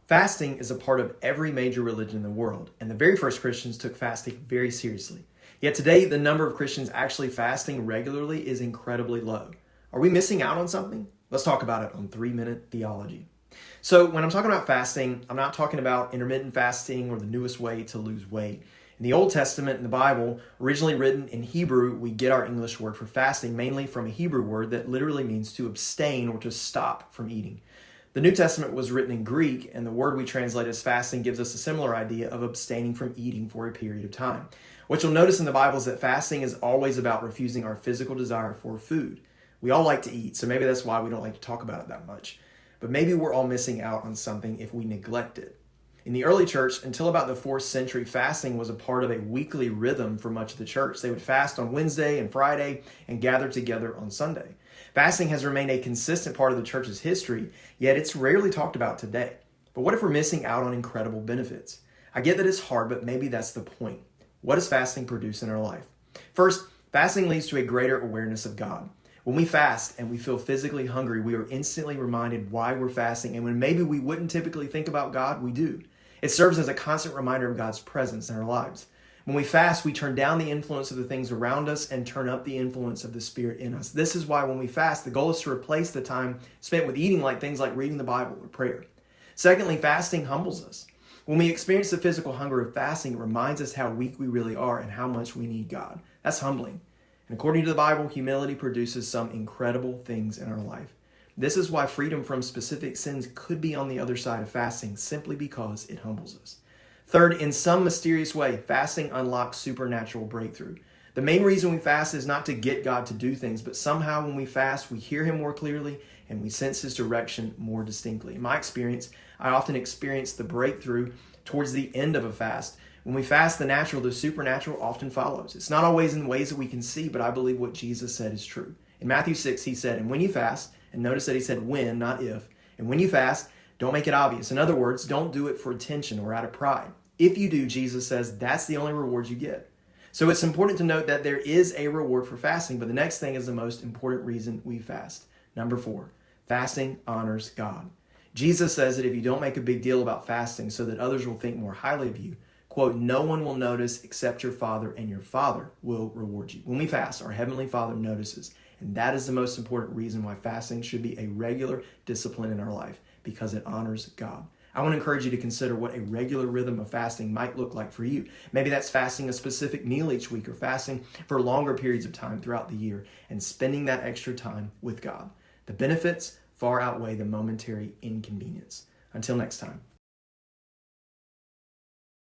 Fasting is a part of every major religion in the world, and the very first Christians took fasting very seriously. Yet today, the number of Christians actually fasting regularly is incredibly low. Are we missing out on something? Let's talk about it on 3-Minute Theology. So when I'm talking about fasting, I'm not talking about intermittent fasting or the newest way to lose weight. In the Old Testament, in the Bible, originally written in Hebrew, we get our English word for fasting mainly from a Hebrew word that literally means to abstain or to stop from eating. The New Testament was written in Greek, and the word we translate as fasting gives us a similar idea of abstaining from eating for a period of time. What you'll notice in the Bible is that fasting is always about refusing our physical desire for food. We all like to eat, so maybe that's why we don't like to talk about it that much. But maybe we're all missing out on something if we neglect it. In the early church, until about the 4th century, fasting was a part of a weekly rhythm for much of the church. They would fast on Wednesday and Friday and gather together on Sunday. Fasting has remained a consistent part of the church's history, yet it's rarely talked about today. But what if we're missing out on incredible benefits? I get that it's hard, but maybe that's the point. What does fasting produce in our life? First, fasting leads to a greater awareness of God. When we fast and we feel physically hungry, we are instantly reminded why we're fasting, and when maybe we wouldn't typically think about God, we do. It serves as a constant reminder of God's presence in our lives. When we fast, we turn down the influence of the things around us and turn up the influence of the Spirit in us. This is why when we fast, the goal is to replace the time spent with eating, like things like reading the Bible or prayer. Secondly, fasting humbles us. When we experience the physical hunger of fasting, it reminds us how weak we really are and how much we need God. That's humbling. And according to the Bible, humility produces some incredible things in our life. This is why freedom from specific sins could be on the other side of fasting, simply because it humbles us. Third, in some mysterious way, fasting unlocks supernatural breakthrough. The main reason we fast is not to get God to do things, but somehow when we fast, we hear Him more clearly and we sense His direction more distinctly. In my experience, I often experience the breakthrough towards the end of a fast. When we fast the natural, the supernatural often follows. It's not always in ways that we can see, but I believe what Jesus said is true. In Matthew 6, He said, "And when you fast," and notice that He said when, not if, "and when you fast, don't make it obvious." In other words, don't do it for attention or out of pride. If you do, Jesus says, that's the only reward you get. So it's important to note that there is a reward for fasting, but the next thing is the most important reason we fast. Number 4, fasting honors God. Jesus says that if you don't make a big deal about fasting so that others will think more highly of you, quote, "no one will notice except your Father, and your Father will reward you." When we fast, our Heavenly Father notices. And that is the most important reason why fasting should be a regular discipline in our life, because it honors God. I want to encourage you to consider what a regular rhythm of fasting might look like for you. Maybe that's fasting a specific meal each week or fasting for longer periods of time throughout the year and spending that extra time with God. The benefits far outweigh the momentary inconvenience. Until next time.